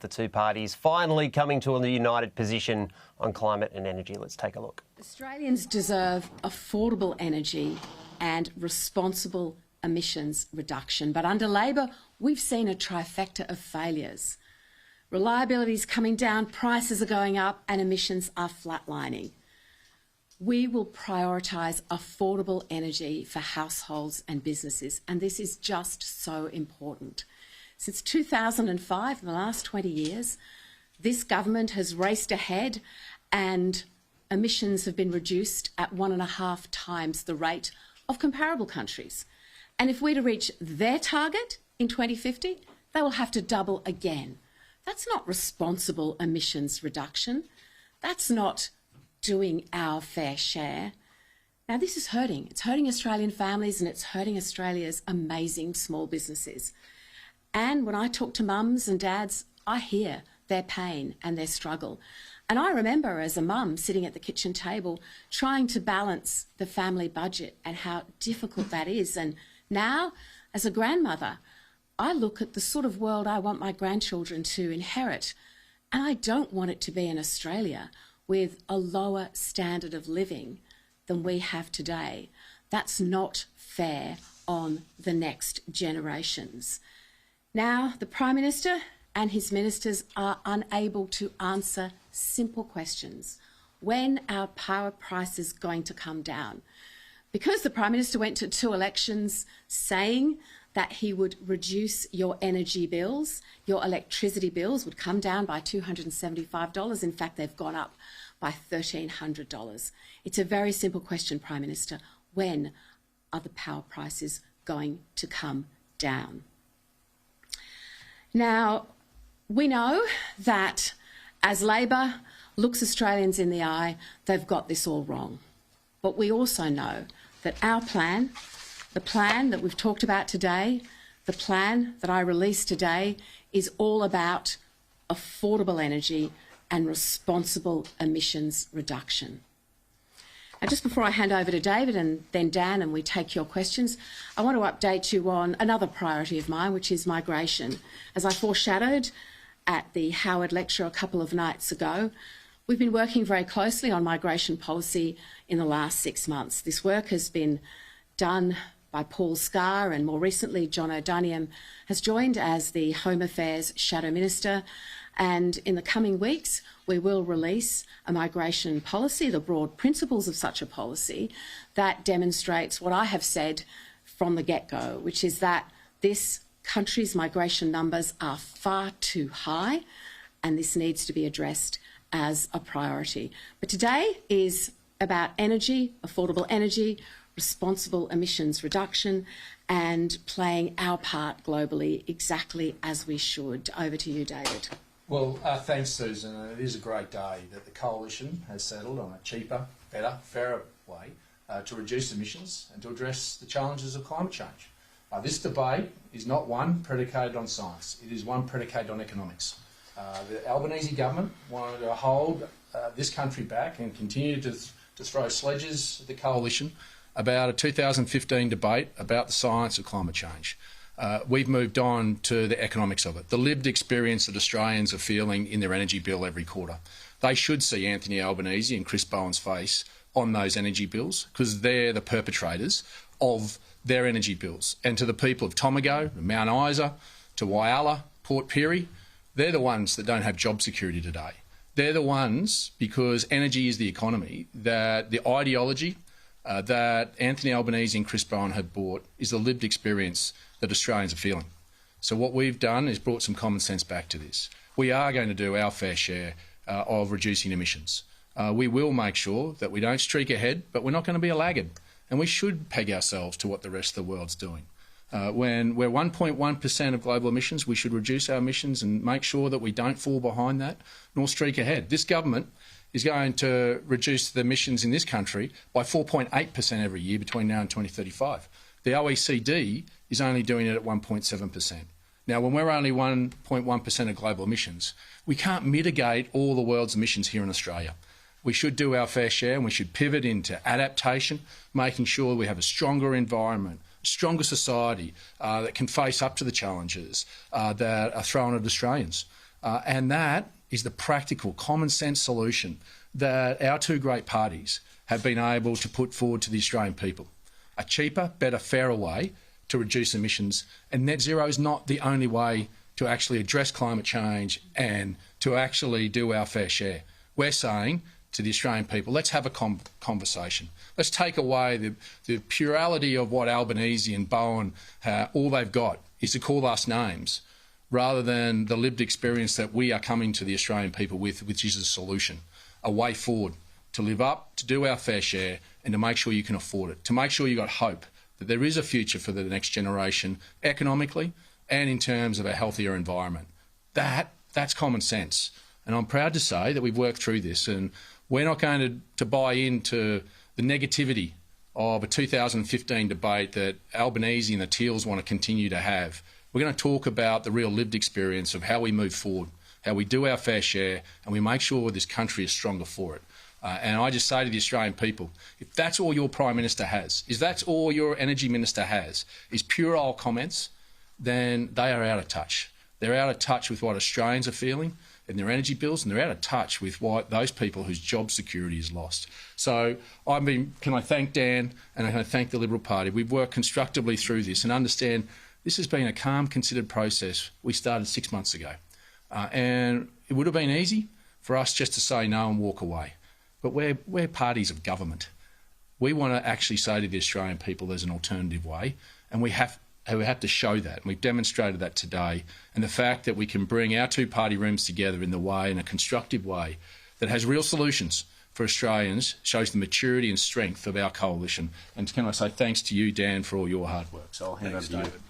The two parties finally coming to a united position on climate and energy. Let's take a look. Australians deserve affordable energy and responsible emissions reduction. But under Labor, we've seen a trifecta of failures. Reliability is coming down, prices are going up, and emissions are flatlining. We will prioritise affordable energy for households and businesses, and this is just so important. Since 2005, in the last 20 years, this government has raced ahead and emissions have been reduced at 1.5 times the rate of comparable countries. And if we're to reach their target in 2050, they will have to double again. That's not responsible emissions reduction. That's not doing our fair share. Now, this is hurting. It's hurting Australian families and it's hurting Australia's amazing small businesses. And when I talk to mums and dads, I hear their pain and their struggle. And I remember as a mum sitting at the kitchen table trying to balance the family budget and how difficult that is. And now, as a grandmother, I look at the sort of world I want my grandchildren to inherit. And I don't want it to be in Australia with a lower standard of living than we have today. That's not fair on the next generations. Now, the Prime Minister and his ministers are unable to answer simple questions. When are power prices going to come down? Because the Prime Minister went to 2 elections saying that he would reduce your energy bills, your electricity bills would come down by $275. In fact, they've gone up by $1,300. It's a very simple question, Prime Minister. When are the power prices going to come down? Now, we know that as Labor looks Australians in the eye, they've got this all wrong. But we also know that our plan, the plan that we've talked about today, the plan that I released today, is all about affordable energy and responsible emissions reduction. Now, just before I hand over to David and then Dan and we take your questions, I want to update you on another priority of mine, which is migration. As I foreshadowed at the Howard lecture a couple of nights ago, we've been working very closely on migration policy in the last 6 months. This work has been done by Paul Scar, and more recently John O'Doniam has joined as the Home Affairs Shadow Minister. And in the coming weeks, we will release a migration policy, the broad principles of such a policy, that demonstrates what I have said from the get-go, which is that this country's migration numbers are far too high, and this needs to be addressed as a priority. But today is about energy, affordable energy, responsible emissions reduction, and playing our part globally exactly as we should. Over to you, David. Well, thanks, Susan. It is a great day that the Coalition has settled on a cheaper, better, fairer way to reduce emissions and to address the challenges of climate change. This debate is not one predicated on science. It is one predicated on economics. The Albanese government wanted to hold this country back and continue to throw sledges at the Coalition about a 2015 debate about the science of climate change. We've moved on to the economics of it, the lived experience that Australians are feeling in their energy bill every quarter. They should see Anthony Albanese and Chris Bowen's face on those energy bills because they're the perpetrators of their energy bills. And to the people of Tomago, Mount Isa, to Whyalla, Port Pirie, they're the ones that don't have job security today. They're the ones, because energy is the economy, that the ideology that Anthony Albanese and Chris Bowen have brought is the lived experience that Australians are feeling. So what we've done is brought some common sense back to this. We are going to do our fair share of reducing emissions. We will make sure that we don't streak ahead, but we're not going to be a laggard. And we should peg ourselves to what the rest of the world's doing. When we're 1.1% of global emissions, we should reduce our emissions and make sure that we don't fall behind that, nor streak ahead. This government is going to reduce the emissions in this country by 4.8% every year between now and 2035. The OECD is only doing it at 1.7%. Now, when we're only 1.1% of global emissions, we can't mitigate all the world's emissions here in Australia. We should do our fair share and we should pivot into adaptation, making sure we have a stronger environment, a stronger society that can face up to the challenges that are thrown at Australians. And that is the practical, common sense solution that our two great parties have been able to put forward to the Australian people. A cheaper, better, fairer way to reduce emissions. And net zero is not the only way to actually address climate change and to actually do our fair share. We're saying to the Australian people, let's have a conversation. Let's take away the plurality of what Albanese and Bowen, all they've got is to call us names, rather than the lived experience that we are coming to the Australian people with, which is a solution, a way forward to live up, to do our fair share, and to make sure you can afford it, to make sure you've got hope that there is a future for the next generation, economically and in terms of a healthier environment. That's common sense. And I'm proud to say that we've worked through this, and we're not going to buy into the negativity of a 2015 debate that Albanese and the Teals want to continue to have. We're going to talk about the real lived experience of how we move forward, how we do our fair share, and we make sure this country is stronger for it. And I just say to the Australian people, if that's all your Prime Minister has, if that's all your Energy Minister has, is puerile comments, then they are out of touch. They're out of touch with what Australians are feeling in their energy bills, and they're out of touch with what those people whose job security is lost. So can I thank Dan and I thank the Liberal Party? We've worked constructively through this and understand this has been a calm, considered process. We started 6 months ago. And it would have been easy for us just to say no and walk away. But we're parties of government. We want to actually say to the Australian people there's an alternative way, and we have to show that. And we've demonstrated that today. And the fact that we can bring our two party rooms together in a constructive way that has real solutions for Australians shows the maturity and strength of our coalition. And can I say thanks to you, Dan, for all your hard work. So I'll hand over to you. David.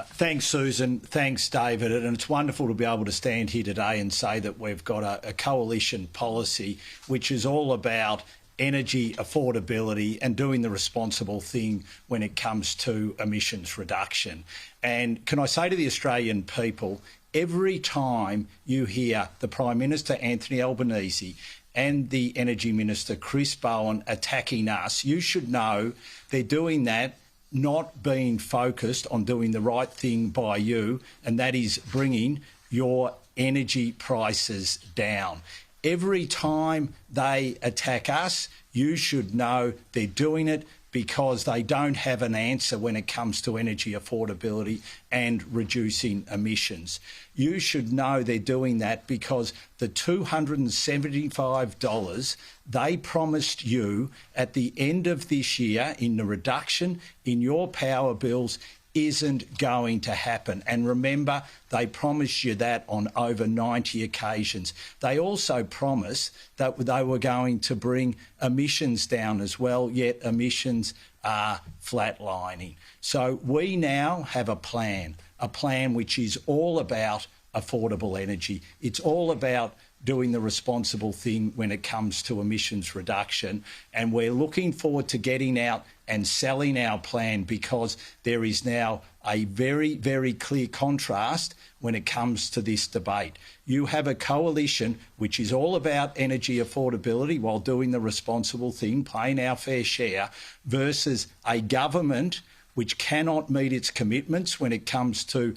Thanks, Susan. Thanks, David. And it's wonderful to be able to stand here today and say that we've got a coalition policy which is all about energy affordability and doing the responsible thing when it comes to emissions reduction. And can I say to the Australian people, every time you hear the Prime Minister, Anthony Albanese, and the Energy Minister, Chris Bowen, attacking us, you should know they're doing that not being focused on doing the right thing by you, and that is bringing your energy prices down. Every time they attack us, you should know they're doing it because they don't have an answer when it comes to energy affordability and reducing emissions. You should know they're doing that because the $275 they promised you at the end of this year in the reduction in your power bills isn't going to happen. And remember, they promised you that on over 90 occasions. They also promised that they were going to bring emissions down as well, yet emissions are flatlining. So we now have a plan which is all about affordable energy. It's all about doing the responsible thing when it comes to emissions reduction. And we're looking forward to getting out and selling our plan because there is now a very, very clear contrast when it comes to this debate. You have a coalition which is all about energy affordability while doing the responsible thing, paying our fair share, versus a government which cannot meet its commitments when it comes to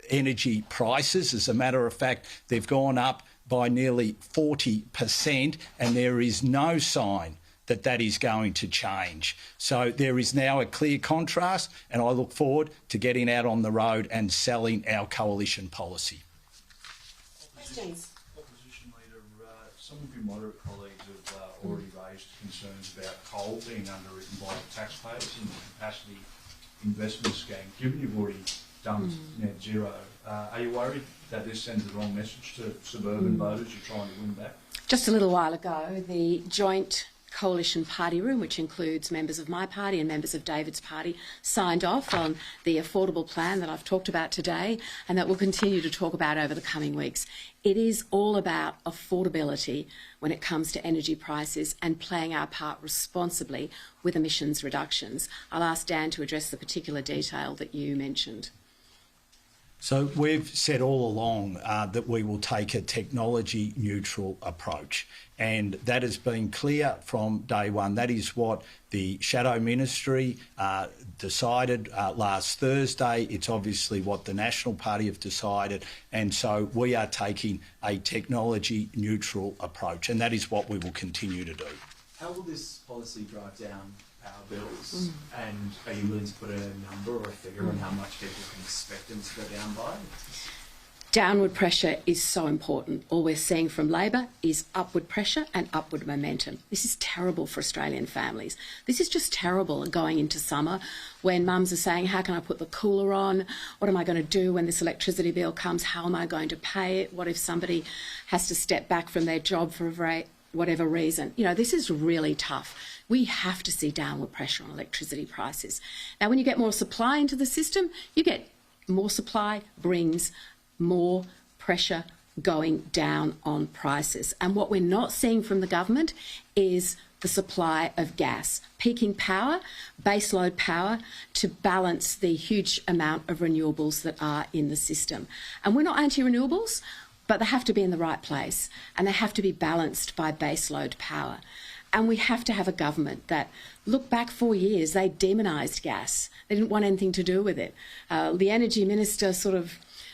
energy prices. As a matter of fact, they've gone up by nearly 40%, and there is no sign that that is going to change. So there is now a clear contrast, and I look forward to getting out on the road and selling our coalition policy. Questions? Opposition Leader, some of your moderate colleagues have already raised concerns about coal being underwritten by taxpayers in the capacity investment scheme. Given you've already done net zero, are you worried that this sends the wrong message to suburban voters you're trying to win back? Just a little while ago, the joint coalition party room, which includes members of my party and members of David's party, signed off on the affordable plan that I've talked about today and that we'll continue to talk about over the coming weeks. It is all about affordability when it comes to energy prices and playing our part responsibly with emissions reductions. I'll ask Dan to address the particular detail that you mentioned. So we've said all along that we will take a technology neutral approach, and that has been clear from day one. That is what the Shadow Ministry decided last Thursday. It's obviously what the National Party have decided, and so we are taking a technology neutral approach, and that is what we will continue to do. How will this policy drive down power bills? And are you willing to put a number or a figure on how much people can expect them to go down by? Downward pressure is so important. All we're seeing from Labor is upward pressure and upward momentum. This is terrible for Australian families. This is just terrible going into summer when mums are saying, how can I put the cooler on? What am I going to do when this electricity bill comes? How am I going to pay it? What if somebody has to step back from their job for whatever reason? You know, this is really tough. We have to see downward pressure on electricity prices. Now, when you get more supply into the system, you get more supply brings more pressure going down on prices. And what we're not seeing from the government is the supply of gas, peaking power, baseload power, to balance the huge amount of renewables that are in the system. And we're not anti-renewables, but they have to be in the right place and they have to be balanced by baseload power. And we have to have a government that, look back 4 years, they demonised gas. They didn't want anything to do with it. The Energy Minister sort of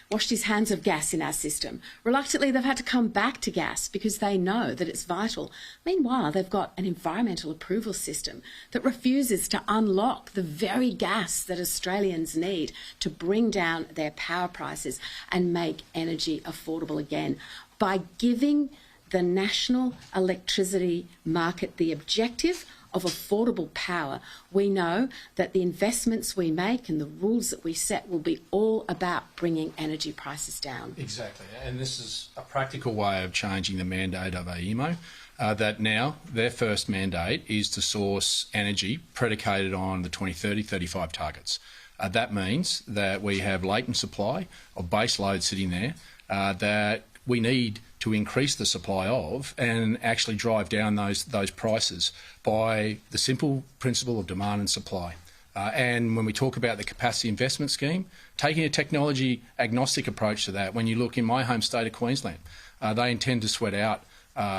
washed his hands of gas in our system. Reluctantly, they've had to come back to gas because they know that it's vital. Meanwhile, they've got an environmental approval system that refuses to unlock the very gas that Australians need to bring down their power prices and make energy affordable again. By giving the national electricity market the objective of affordable power, we know that the investments we make and the rules that we set will be all about bringing energy prices down. Exactly, and this is a practical way of changing the mandate of AEMO. That now their first mandate is to source energy predicated on the 2030-35 targets. That means that we have latent supply of base load sitting there that we need to increase the supply of and actually drive down those prices by the simple principle of demand and supply. And when we talk about the capacity investment scheme, taking a technology agnostic approach to that, when you look in my home state of Queensland, they intend to sweat out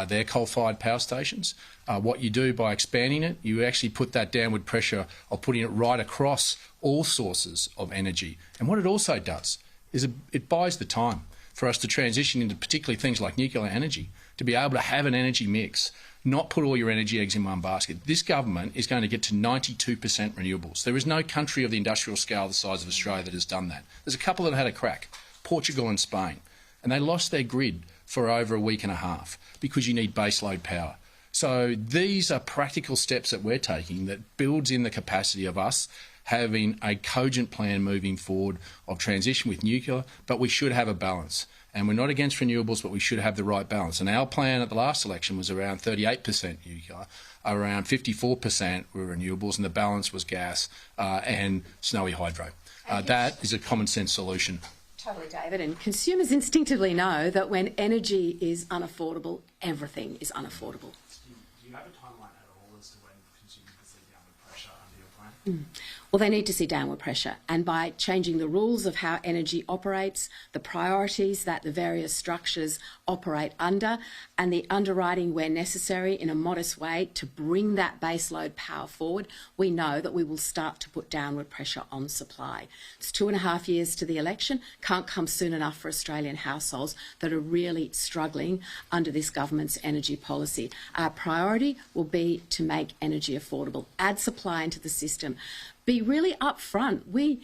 their coal-fired power stations. What you do by expanding it, you actually put that downward pressure of putting it right across all sources of energy. And what it also does is it buys the time for us to transition into particularly things like nuclear energy, to be able to have an energy mix, not put all your energy eggs in one basket. This government is going to get to 92% renewables. There is no country of the industrial scale the size of Australia that has done that. There's a couple that had a crack, Portugal and Spain, and they lost their grid for over a week and a half because you need baseload power. So these are practical steps that we're taking that builds in the capacity of us having a cogent plan moving forward of transition with nuclear, but we should have a balance. And we're not against renewables, but we should have the right balance. And our plan at the last election was around 38% nuclear, around 54% were renewables, and the balance was gas and snowy hydro. That is a common sense solution. Totally, David. And consumers instinctively know that when energy is unaffordable, everything is unaffordable. Do you have a timeline at all as to when consumers can see downward pressure under your plan? Well, they need to see downward pressure, and by changing the rules of how energy operates, the priorities that the various structures operate under, and the underwriting where necessary in a modest way to bring that baseload power forward, we know that we will start to put downward pressure on supply. It's 2.5 years to the election, can't come soon enough for Australian households that are really struggling under this government's energy policy. Our priority will be to make energy affordable, add supply into the system, be really upfront. We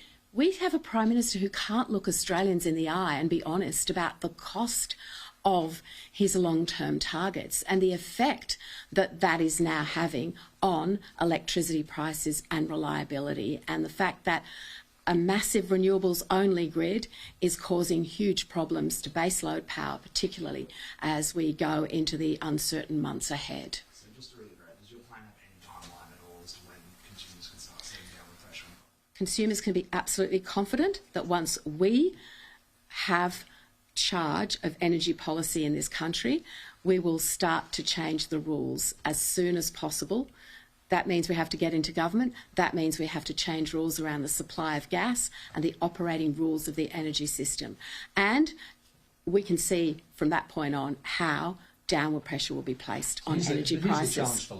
have a Prime Minister who can't look Australians in the eye and be honest about the cost of his long-term targets and the effect that that is now having on electricity prices and reliability, and the fact that a massive renewables-only grid is causing huge problems to baseload power, particularly as we go into the uncertain months ahead. So just to reiterate, does your plan have any timeline at all as to when consumers can start seeing downward pressure? Consumers can be absolutely confident that once we have charge of energy policy in this country, we will start to change the rules as soon as possible That means we have to get into government. That means we have to change rules around the supply of gas and the operating rules of the energy system. And we can see from that point on how downward pressure will be placed on energy prices. Here's the challenge for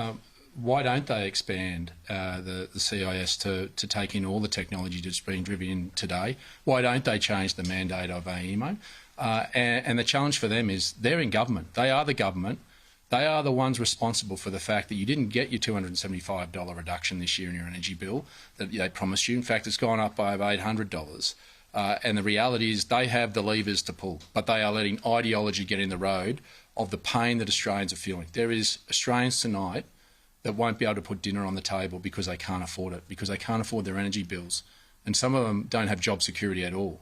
Labor. Why don't they expand the CIS to take in all the technology that's being driven in today? Why don't they change the mandate of AEMO? And the challenge for them is they're in government. They are the government. They are the ones responsible for the fact that you didn't get your $275 reduction this year in your energy bill that they promised you. In fact, it's gone up by over $800. And the reality is they have the levers to pull, but they are letting ideology get in the road of the pain that Australians are feeling. There is Australians tonight that won't be able to put dinner on the table because they can't afford it, because they can't afford their energy bills. And some of them don't have job security at all.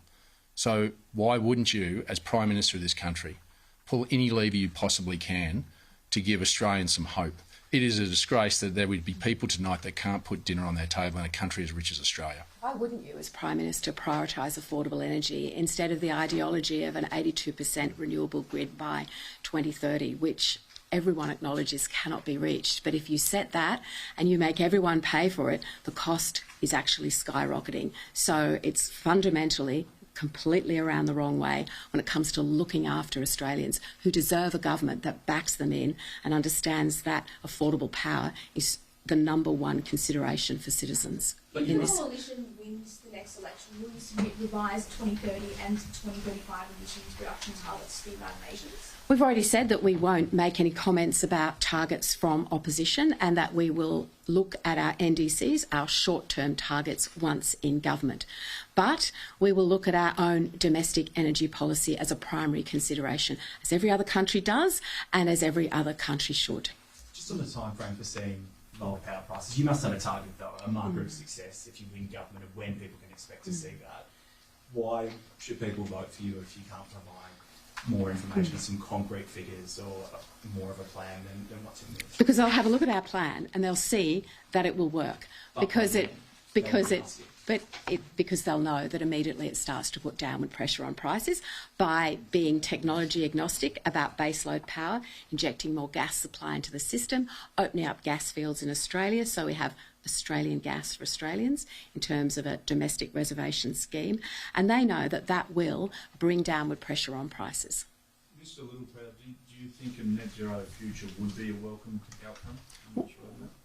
So why wouldn't you, as Prime Minister of this country, pull any lever you possibly can to give Australians some hope? It is a disgrace that there would be people tonight that can't put dinner on their table in a country as rich as Australia. Why wouldn't you, as Prime Minister, prioritise affordable energy instead of the ideology of an 82% renewable grid by 2030, which everyone acknowledges cannot be reached? But if you set that and you make everyone pay for it, the cost is actually skyrocketing. So it's fundamentally completely around the wrong way when it comes to looking after Australians who deserve a government that backs them in and understands that affordable power is the number one consideration for citizens. If the coalition wins the next election, will you submit revised 2030 and 2035 emissions reduction targets to the United Nations? We've already said that we won't make any comments about targets from opposition and that we will look at our NDCs, our short-term targets, once in government. But we will look at our own domestic energy policy as a primary consideration, as every other country does and as every other country should. Just on the time frame for seeing lower power prices, you must have a target though, a marker of success if you win government of when people can expect to see that. Why should people vote for you if you can't provide more information, some concrete figures or more of a plan than what's in there? Because they'll have a look at our plan and they'll see that it will work. Because they'll know that immediately it starts to put downward pressure on prices by being technology agnostic about baseload power, injecting more gas supply into the system, opening up gas fields in Australia so we have Australian gas for Australians in terms of a domestic reservation scheme, and they know that that will bring downward pressure on prices. Mr Littleproud, do you think a net zero future would be a welcome outcome?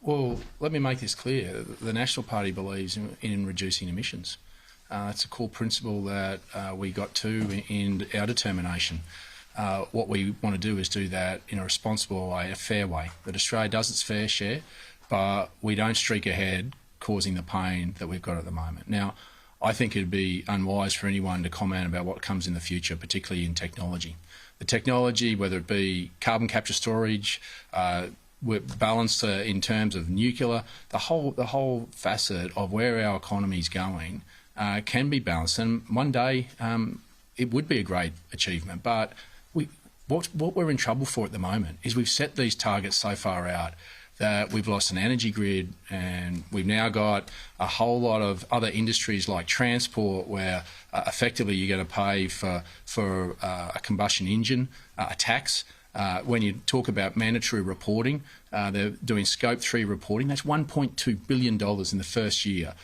Well, let me make this clear. The National Party believes in reducing emissions. It's a core principle that we got to in our determination. What we want to do is do that in a responsible way, a fair way, that Australia does its fair share, but we don't streak ahead causing the pain that we've got at the moment. Now, I think it'd be unwise for anyone to comment about what comes in the future, particularly in technology. The technology, whether it be carbon capture storage, we're balanced in terms of nuclear, the whole facet of where our economy is going can be balanced. And one day it would be a great achievement. But what we're in trouble for at the moment is we've set these targets so far out that we've lost an energy grid, and we've now got a whole lot of other industries like transport where effectively you're going to pay for a combustion engine, a tax. When you talk about mandatory reporting, they're doing Scope 3 reporting. That's $1.2 billion in the first year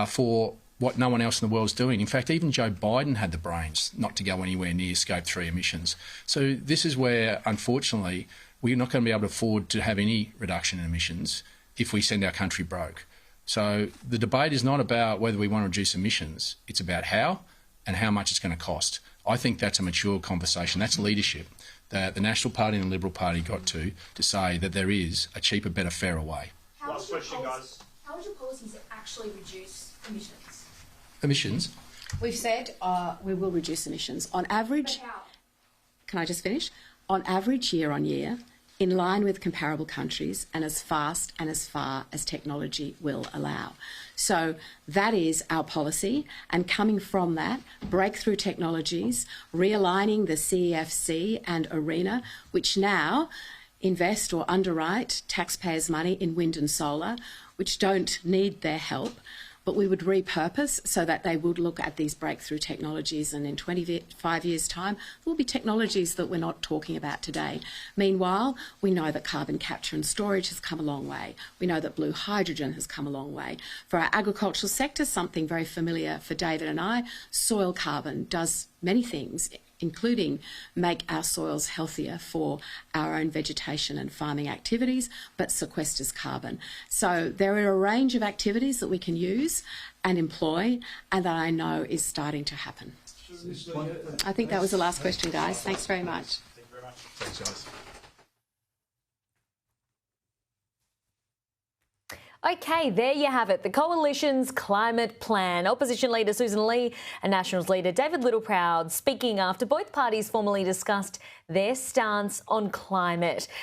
for what no one else in the world is doing. In fact, even Joe Biden had the brains not to go anywhere near Scope 3 emissions. So this is where, unfortunately, we're not going to be able to afford to have any reduction in emissions if we send our country broke. So the debate is not about whether we want to reduce emissions. It's about how and how much it's going to cost. I think that's a mature conversation. That's leadership that the National Party and the Liberal Party got to say that there is a cheaper, better, fairer way. Last question, guys. How would your policies actually reduce emissions? Emissions? We've said we will reduce emissions. On average, But how? can I just finish? On average, year on year, in line with comparable countries and as fast and as far as technology will allow. So that is our policy, and coming from that, breakthrough technologies, realigning the CEFC and ARENA, which now invest or underwrite taxpayers' money in wind and solar, which don't need their help, but we would repurpose so that they would look at these breakthrough technologies, and in 25 years' time, there will be technologies that we're not talking about today. Meanwhile, we know that carbon capture and storage has come a long way. We know that blue hydrogen has come a long way. For our agricultural sector, something very familiar for David and I, soil carbon does many things, including make our soils healthier for our own vegetation and farming activities, but sequesters carbon. So there are a range of activities that we can use and employ, and that I know is starting to happen. I think that was the last question, guys. Thanks very much. Thank you very much. Thanks, guys. Okay, there you have it, the Coalition's climate plan. Opposition Leader Sussan Ley and Nationals Leader David Littleproud speaking after both parties formally discussed their stance on climate.